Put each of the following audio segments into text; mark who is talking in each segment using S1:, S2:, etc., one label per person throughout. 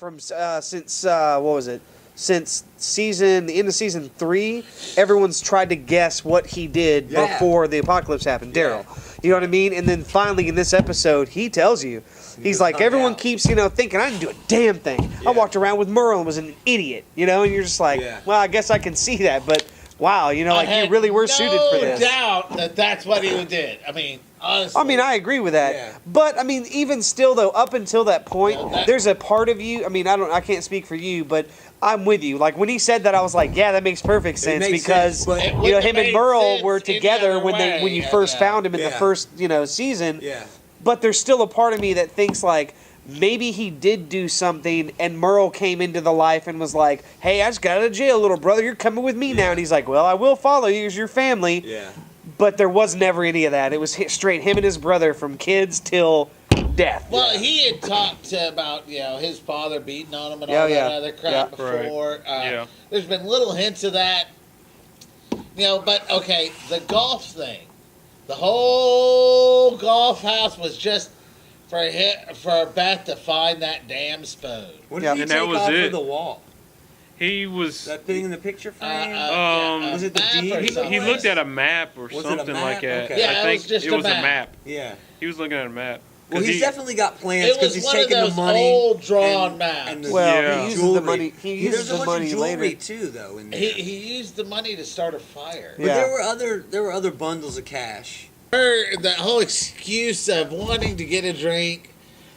S1: from since what was it? Since the end of season 3, everyone's tried to guess what he did before the apocalypse happened. Daryl, you know what I mean? And then finally in this episode, he tells you, he's like, everyone keeps thinking I didn't do a damn thing. I walked around with Merle and was an idiot, and you're just like, well, I guess I can see that, but wow, you really were suited for this.
S2: No doubt that that's what he did. I mean, honestly.
S1: I mean, I agree with that.
S2: Yeah.
S1: But I mean, even still though, up until that point, there's a part of you. I mean, I can't speak for you, but I'm with you. Like when he said that, I was like, yeah, that makes perfect sense because him and Merle were together when you first found him in the first season.
S3: Yeah.
S1: But there's still a part of me that thinks like maybe he did do something and Merle came into the life and was like, hey, I just got out of jail, little brother. You're coming with me now. And he's like, well, I will follow you as your family.
S3: Yeah.
S1: But there was never any of that. It was straight him and his brother from kids till death.
S2: Well, he had talked about his father beating on him and all that other crap before.
S4: Right.
S2: There's been little hints of that. But okay, the golf thing, the whole golf house was just for Beth to find that damn spoon.
S3: What did he
S4: and
S3: take
S4: that was
S3: off
S4: it.
S3: of the wall?
S4: He was.
S3: That thing in the picture frame?
S4: Was
S3: it the deed?
S4: He looked at a map or
S3: Was it a
S4: something
S3: map?
S4: like that.
S3: Okay.
S2: Yeah,
S4: I think
S2: it was just
S4: a map.
S3: Yeah.
S4: He was looking at a map.
S3: Well, he's definitely got plans
S2: It
S3: because
S2: was
S3: he's
S2: one of
S3: taking the
S2: those
S3: money.
S2: old drawn
S3: and
S2: maps.
S3: the
S1: Well, he uses the
S3: jewelry.
S1: money. He uses
S3: There's
S1: the
S3: a bunch
S1: money
S3: of jewelry
S1: later.
S3: too, though. In there.
S2: He used the money to start a fire.
S3: But
S1: Yeah.
S3: there were other bundles of cash.
S2: The whole excuse of wanting to get a drink,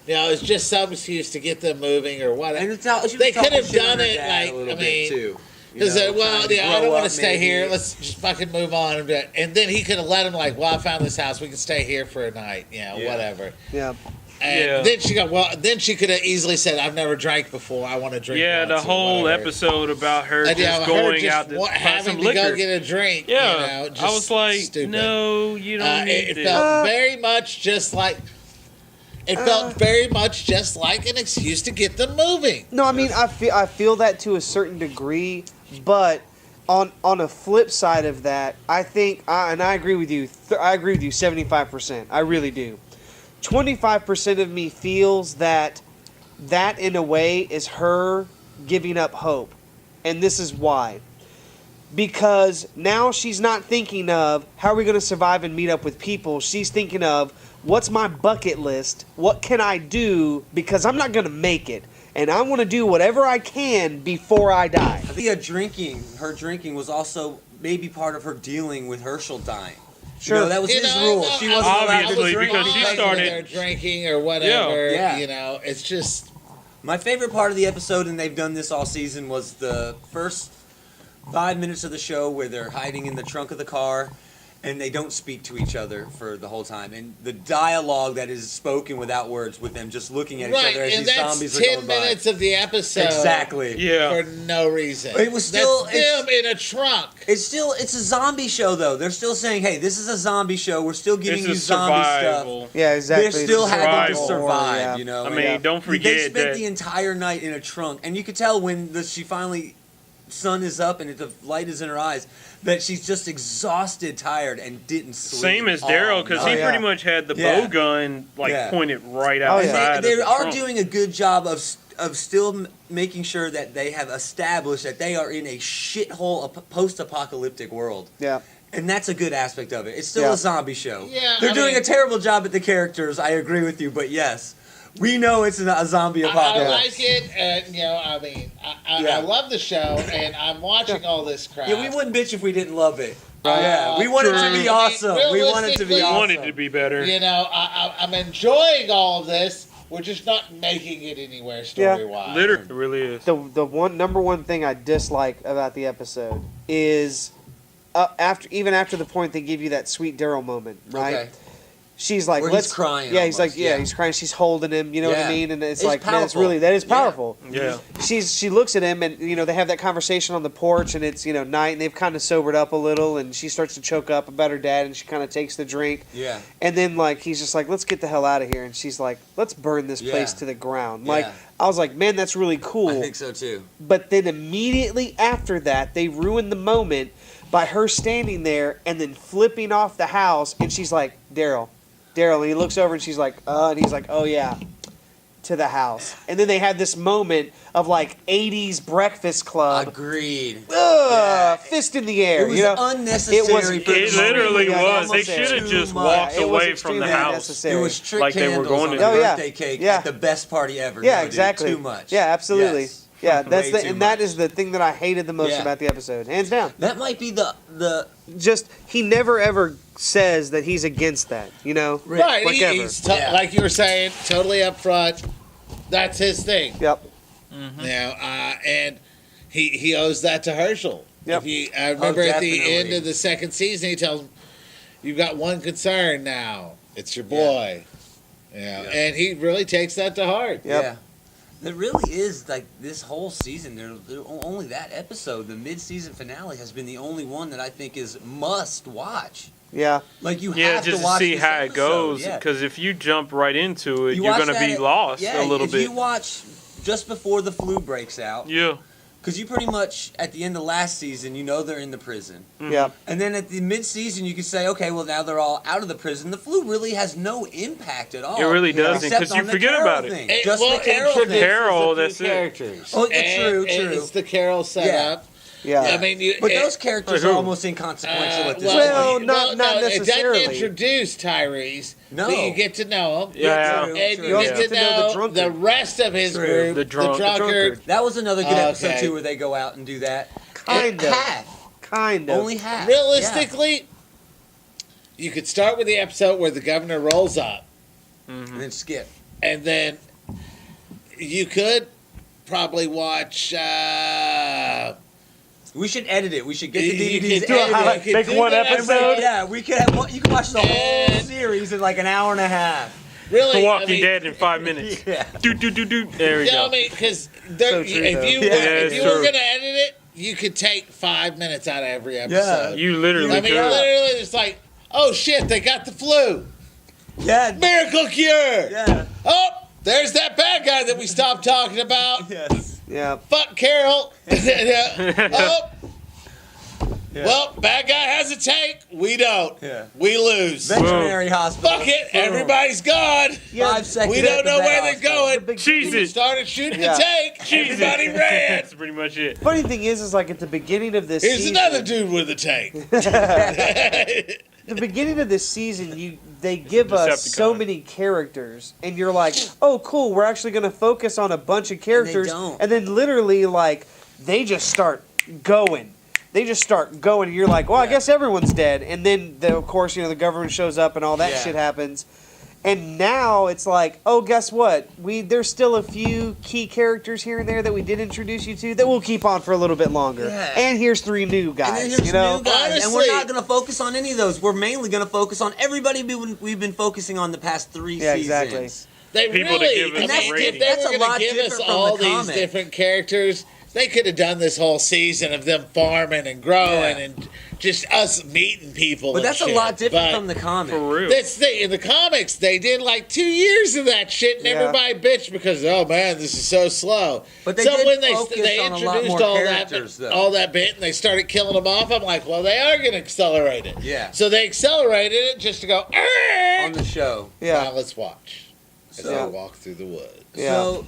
S2: it's just some excuse to get them moving or whatever.
S3: And she was
S2: They could
S3: talking
S2: have
S3: shit on
S2: done
S3: her
S2: it
S3: dad
S2: like,
S3: a little
S2: I
S3: bit,
S2: mean,
S3: too.
S2: Because,
S3: trying to
S2: I
S3: grow
S2: don't want to
S3: up,
S2: stay
S3: maybe.
S2: here. Let's just fucking move on. And then he could have let him like, well, I found this house. We can stay here for a night. Whatever.
S1: Yeah.
S2: And then she could have easily said, I've never drank before. I want to drink.
S4: Yeah, the
S2: once," or
S4: whole
S2: whatever.
S4: episode about her
S2: And,
S4: just
S2: her
S4: going
S2: just
S4: out to buy
S2: having
S4: some
S2: to
S4: liquor.
S2: go get a drink.
S4: Yeah,
S2: just
S4: I was like,
S2: stupid.
S4: no, you don't need
S2: It
S4: it.
S2: felt very much just like. It felt very much just like an excuse to get them moving.
S1: No, I mean I feel that to a certain degree, but on a flip side of that, I think and I agree with you. I agree with you 75%. I really do. 25% of me feels that in a way is her giving up hope, and this is why. Because now she's not thinking of how are we going to survive and meet up with people. She's thinking of what's my bucket list? What can I do? Because I'm not going to make it. And I want to do whatever I can before I die.
S3: I think her drinking was also maybe part of her dealing with Herschel dying.
S1: Sure.
S3: That was his rule. She wasn't allowed to
S4: Obviously,
S3: drink
S4: because she started-
S2: They're drinking or whatever.
S3: Yeah.
S2: It's just.
S3: My favorite part of the episode, and they've done this all season, was the first 5 minutes of the show where they're hiding in the trunk of the car and they don't speak to each other for the whole time. And the dialogue that is spoken without words with them just looking at each other as
S2: and
S3: these
S2: that's
S3: zombies are
S2: 10
S3: going by.
S2: minutes of the episode.
S3: Exactly.
S4: Yeah.
S2: For no reason.
S3: It was still-
S2: That's them in a trunk.
S3: It's a zombie show, though. They're still saying, hey, this is a zombie show. We're still giving
S4: This
S3: you
S4: is
S3: zombie
S4: survival.
S3: stuff.
S1: Yeah, exactly.
S3: They're still having to
S4: survival.
S3: survive,
S1: Yeah.
S4: I mean, don't
S3: They
S4: forget
S3: spent
S4: that.
S3: the entire night in a trunk, and you could tell when she finally sun is up and the light is in her eyes that she's just exhausted, tired, and didn't sleep.
S4: Same as Daryl, because he pretty much had the bow gun pointed right
S1: Oh, yeah.
S4: outside.
S3: They
S4: of the
S3: are
S4: trunk.
S3: doing a good job of still making sure that they have established that they are in a shithole post-apocalyptic world.
S1: Yeah.
S3: And that's a good aspect of it. It's still a zombie show.
S2: Yeah,
S3: They're
S2: I
S3: doing
S2: mean-
S3: a terrible job at the characters. I agree with you, but yes, we know it's a zombie
S2: I
S3: apocalypse.
S2: like it, and I love the show, and I'm watching all this crap.
S3: Yeah, we wouldn't bitch if we didn't love it. Yeah, we want it to be
S2: True.
S3: awesome. We want it to be
S2: Realistically,
S3: awesome.
S4: wanted to be better.
S2: I'm enjoying all of this. We're just not making it anywhere story-wise.
S4: Literally, it really is.
S1: The number one thing I dislike about the episode is after the point they give you that sweet Daryl moment, right?
S3: Okay.
S1: She's like,
S3: Where he's crying
S1: Yeah, he's
S3: almost,
S1: like, yeah,
S3: yeah.
S1: he's crying. She's holding him. You know what I
S3: Yeah.
S1: mean? And it's
S3: It's
S1: like, man, it's
S3: powerful.
S1: really that is
S3: Yeah.
S1: powerful.
S4: Yeah.
S1: She looks at him, and they have that conversation on the porch, and it's night, and they've kind of sobered up a little, and she starts to choke up about her dad, and she kind of takes the drink.
S3: Yeah.
S1: And then he's just like, let's get the hell out of here, and she's like, let's burn this place
S3: Yeah.
S1: to the ground.
S3: Yeah.
S1: I was like, man, that's really cool.
S3: I think so too.
S1: But then immediately after that, they ruin the moment by her standing there and then flipping off the house, and she's like, Daryl. And he looks over and she's like, and he's like, oh yeah. to the house, and then they had this moment of like 80s Breakfast Club.
S3: Agreed.
S1: Fist in the air.
S3: It was
S1: you know,
S3: unnecessary.
S4: It literally was. They
S1: unnecessary.
S4: should have just
S3: Too much.
S4: walked
S1: It was
S4: away from the
S1: extremely
S4: house.
S1: unnecessary.
S3: It was trick
S4: Like they were
S3: candles
S4: going
S3: on
S4: to
S3: a
S4: do.
S3: birthday cake at the best party ever.
S1: Yeah,
S3: No, dude,
S1: exactly.
S3: Too much.
S1: Yeah, absolutely.
S3: Yes.
S1: Yeah, that's
S3: Way too
S1: that
S3: much.
S1: is the thing that I hated the most
S3: Yeah.
S1: about the episode, hands down.
S3: That might be the
S1: Just he never ever says that he's against that. You know,
S2: Right,
S1: Like ever.
S2: he's
S3: Yeah.
S2: like you were saying, totally upfront. That's his thing.
S1: Yep.
S2: You know, and he owes that to Herschel.
S1: Yep.
S2: I remember at the
S3: definitely.
S2: end of the second season, he tells him, "You've got one concern now. It's your boy." Yeah, and he really takes that to heart.
S1: Yep.
S3: yeah. There really is like this whole season. There only that episode, the mid-season finale, has been the only one that I think is must watch.
S1: Yeah.
S3: Like you
S4: Yeah,
S3: have
S4: just
S3: to
S4: to
S3: watch
S4: see
S3: this
S4: how it
S3: episode,
S4: goes.
S3: yeah.
S4: Because if you jump right into it,
S3: You
S4: you're
S3: watch
S4: going to
S3: that
S4: be
S3: at-
S4: lost
S3: yeah,
S4: a little
S3: if
S4: bit.
S3: you watch just before the flu breaks out,
S4: Yeah.
S3: because you pretty much at the end of last season, you know they're in the prison,
S1: Yep.
S3: and then at the mid-season, you can say, okay, well now they're all out of the prison. The flu really has no impact at all.
S4: It really doesn't,
S3: except
S4: 'cause you
S3: on the
S4: forget
S3: Carol
S4: about it.
S3: thing.
S2: It-
S3: Just
S2: well,
S3: the Carol
S2: introduces
S3: thing.
S4: Carol,
S2: a few
S4: that's it.
S2: characters.
S3: Oh, yeah,
S2: And
S3: true.
S2: It's the Carol setup.
S1: Yeah.
S2: I mean,
S3: But those characters
S4: Who?
S3: are almost inconsequential at this
S1: well,
S3: point.
S1: not necessarily.
S2: It doesn't introduce Tyrese.
S3: No.
S2: But you get to know him.
S4: Yeah.
S3: true,
S2: And
S3: true.
S2: you
S1: also
S2: get to know
S1: the
S2: the
S1: drunkard.
S2: rest of his
S3: True.
S2: group.
S4: The drunk- the
S2: drunkard.
S3: That was another good episode
S2: Okay.
S3: too, where they go out and do that.
S1: Kind of.
S3: Half,
S1: Kind of.
S3: only half.
S2: Realistically, you could start with the episode where the governor rolls up,
S3: Yeah. And then skip.
S2: and then you could probably watch.
S3: We should edit it. We should get the
S2: You
S3: DVDs
S2: could do it.
S3: edited.
S2: You could
S4: Make
S2: do
S4: one
S2: that.
S4: episode?
S3: Yeah, we could have. You can watch the whole
S2: And-
S3: series in like an hour and a half.
S2: Really,
S4: The Walking
S2: I mean,
S4: Dead in 5 minutes.
S3: Yeah.
S4: Do. There we
S2: You know
S4: go.
S2: what I mean? Because
S1: So true, though.
S2: if you
S3: Yeah,
S2: if
S4: it's
S2: you were
S4: true.
S2: gonna edit it, you could take 5 minutes out of every episode.
S4: You literally
S2: I mean,
S4: could.
S2: literally, it's like, oh shit, they got the flu,
S3: Yeah.
S2: miracle cure.
S3: Yeah.
S2: Oh, there's that bad guy that we stopped talking about.
S3: Yes.
S1: Yeah.
S2: Fuck Carol. Oh,
S3: Yeah.
S2: well, bad guy has a tank. We don't.
S3: Yeah.
S2: We lose.
S3: Veterinary hospital.
S2: Fuck it.
S3: Boom.
S2: Everybody's gone.
S3: 5 seconds.
S2: We don't
S3: at the
S2: know
S3: vet
S2: where they're
S3: hospital.
S2: going.
S1: The big-
S2: We
S4: Jesus.
S2: started shooting
S1: Yeah.
S2: the tank. Everybody ran.
S4: That's pretty much it.
S1: Funny thing is like at the beginning of this
S2: Here's
S1: season,
S2: another dude with a tank.
S1: the beginning of this season, they give us so
S4: Decepticon.
S1: many characters, and you're like, oh, cool, we're actually going to focus on a bunch of characters,
S3: don't.
S1: and then literally, like, they just start going. They just start going, and you're like, well, I guess everyone's dead. And then, of course, the government shows up, and all that
S3: Yeah.
S1: shit happens. And now it's like, oh, guess what? There's still a few key characters here and there that we did introduce you to that we'll keep on for a little bit longer.
S3: Yeah.
S1: And here's 3 new guys.
S3: And then here's
S1: you know,
S3: new guys, and we're
S2: Honestly-
S3: not going to focus on any of those. We're mainly going to focus on everybody we've been focusing on the past 3
S1: Yeah,
S3: seasons.
S1: exactly.
S2: They
S4: People to
S2: really,
S4: give us
S2: I
S3: a
S2: mean,
S3: rating.
S2: if they
S3: That's a
S2: were going
S3: lot
S2: to give us
S3: different from
S2: all
S3: the
S2: these
S3: comic.
S2: different characters, they could have done this whole season of them farming and growing
S3: Yeah.
S2: and just us meeting people.
S3: But
S2: and
S3: that's a
S2: shit.
S3: lot different
S2: But
S3: from the comic.
S4: For real.
S2: That's the, in the comics, they did like 2 years of that shit, and
S1: Yeah.
S2: everybody bitched because, oh man, this is so slow.
S3: But they
S2: so
S3: did
S2: when they
S3: focus on a lot
S2: introduced
S3: more
S2: all
S3: characters, though.
S2: all that bit, and they started killing them off, I'm like, well, they are going to accelerate it.
S3: Yeah.
S2: So they accelerated it just to go.
S3: On the show.
S1: Yeah.
S2: Now let's watch as
S3: So-
S2: they walk through the woods.
S1: Yeah.
S3: So,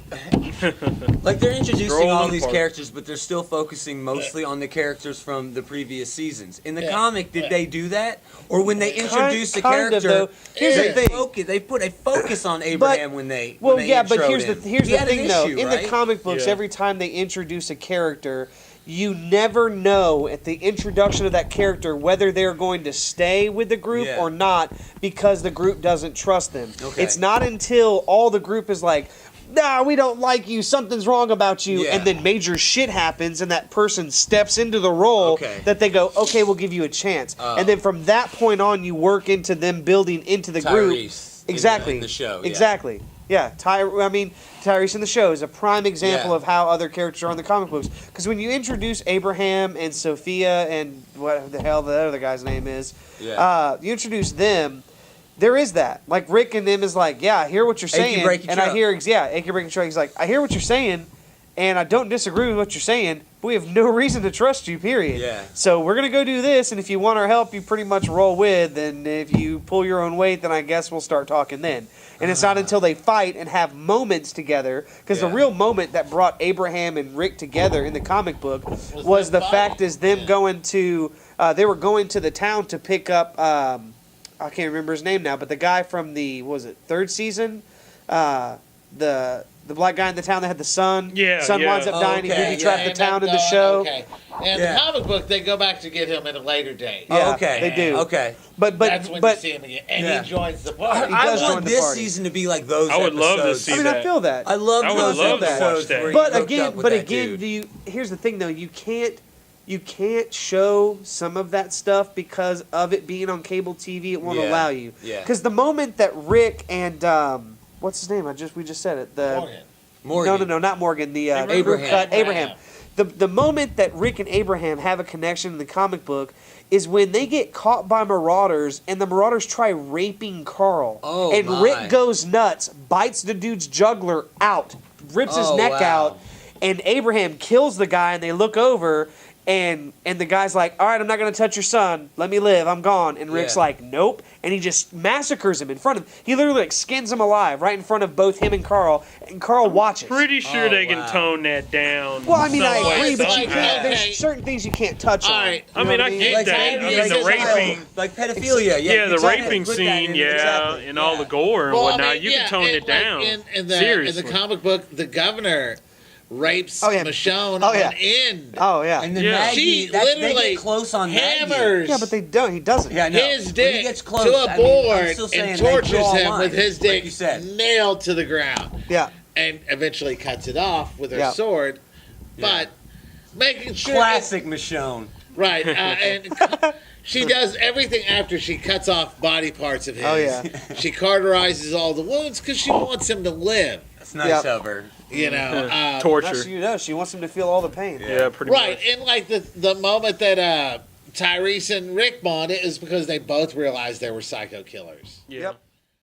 S3: like they're introducing
S4: Scroll
S3: all
S4: them
S3: these
S4: apart.
S3: characters, but they're still focusing mostly on the characters from the previous seasons. In the
S2: Yeah.
S3: comic, did they do that, or when they introduce a
S1: kind of,
S3: character,
S1: though. Here's
S3: they
S1: the thing.
S3: they put a focus on Abraham when they
S1: Well,
S3: when they
S1: yeah, but
S3: introed
S1: here's
S3: him.
S1: here's
S3: He
S1: the
S3: had an
S1: thing though.
S3: issue,
S1: In
S3: right?
S1: the comic books,
S4: Yeah.
S1: every time they introduce a character, you never know at the introduction of that character whether they're going to stay with the group
S3: Yeah.
S1: or not because the group doesn't trust them.
S3: Okay.
S1: It's not until all the group is like, nah, we don't like you, something's wrong about you,
S3: Yeah.
S1: and then major shit happens and that person steps into the role
S3: Okay.
S1: that they go, okay, we'll give you a chance. And then from that point on, you work into them building into the group.
S3: Tyrese
S1: Exactly.
S3: in the show. Yeah.
S1: Exactly. Yeah. Tyrese in the show is a prime example
S3: Yeah.
S1: of how other characters are in the comic books. Because when you introduce Abraham and Sophia and what the hell the other guy's name is,
S3: Yeah.
S1: you introduce them. There is that. Like Rick and them is like, yeah, I hear what you're saying,
S3: Breaky
S1: and I
S3: Truck.
S1: hear, yeah, Achy Breaky Truck. He's like, I hear what you're saying, and I don't disagree with what you're saying. But we have no reason to trust you, period.
S3: Yeah.
S1: So we're going to go do this, and if you want our help, you pretty much roll with, and if you pull your own weight, then I guess we'll start talking then. And it's not until they fight and have moments together, because the real moment that brought Abraham and Rick together in the comic book was the fact is them going to, they were going to the town to pick up, I can't remember his name now, but the guy from the, what was it, third season? The black guy in the town that had the son. Son winds up dying.
S3: Okay.
S1: He trapped the town in the show.
S2: Okay. And the comic book, they go back to get him at a later date.
S1: Yeah,
S3: okay.
S1: they do.
S3: Okay.
S1: But
S2: That's when you see him again. And he joins the party.
S3: I
S1: does join
S3: want
S1: the
S3: this
S1: party.
S3: season to be like those
S4: I would love to
S3: episodes.
S4: see
S1: I mean,
S4: that.
S1: I feel that.
S3: I love
S4: I would
S3: those
S4: love to
S3: episodes
S4: watch that.
S3: where he
S1: But
S3: hooked up with that
S1: again,
S3: dude.
S1: here's the thing though, you can't show some of that stuff because of it being on cable TV. It won't allow you.
S3: Yeah.
S1: Because the moment that Rick and what's his name? We just said it.
S3: Morgan.
S1: No, not Morgan. The
S3: Abraham.
S1: crew cut, Abraham. The moment that Rick and Abraham have a connection in the comic book is when they get caught by marauders and the marauders try raping Carl.
S3: Oh,
S1: and
S3: my.
S1: Rick goes nuts, bites the dude's jugular out, rips his neck out, and Abraham kills the guy and they look over and the guy's like, all right, I'm not going to touch your son. Let me live. I'm gone. And Rick's like, nope. And he just massacres him in front of him. He literally like skins him alive right in front of both him and Carl watches.
S4: Pretty sure they can tone that down.
S1: Well, I mean, I
S4: some way,
S1: agree, but you
S4: somehow.
S1: can't. There's certain things you can't touch on.
S2: right.
S1: You know what
S4: I get
S3: Like
S4: that. I
S3: Andy
S4: mean,
S3: as
S4: the
S3: a child,
S4: raping.
S3: like pedophilia.
S4: Yeah, the
S3: exactly.
S4: raping
S3: Put that
S4: scene,
S3: in, exactly.
S4: and all the gore and
S2: Well,
S4: whatnot.
S2: I mean,
S4: You can tone it down.
S2: In
S4: Seriously.
S2: the comic book, the governor rapes Michonne
S1: Oh, yeah.
S2: on end.
S1: Oh yeah.
S3: And then
S4: Yeah.
S3: Maggie,
S2: She
S3: they
S2: literally
S3: get close on Maggie.
S2: hammers
S1: Yeah, but they don't. He doesn't.
S3: Yeah, I know.
S2: his
S3: When he
S2: dick
S3: gets close,
S2: to a
S3: I mean, I'm
S2: board
S3: still saying
S2: and
S3: they
S2: tortures
S3: draw a
S2: him
S3: line,
S2: with his
S3: like
S2: dick
S3: you said.
S2: nailed to the ground.
S1: Yeah.
S2: And eventually cuts it off with her
S1: Yeah.
S2: sword. But making sure.
S3: Classic Michonne.
S2: Right. And she does everything after she cuts off body parts of his.
S1: Oh, yeah.
S2: She cauterizes all the wounds because she wants him to live.
S3: That's nice
S1: Yep.
S3: of her.
S2: You know,
S4: Torture.
S1: She wants him to feel all the pain.
S4: Yeah, pretty
S2: right.
S4: much.
S2: And like the moment that Tyrese and Rick bonded is because they both realized they were psycho killers.
S4: Yeah.
S1: Yep.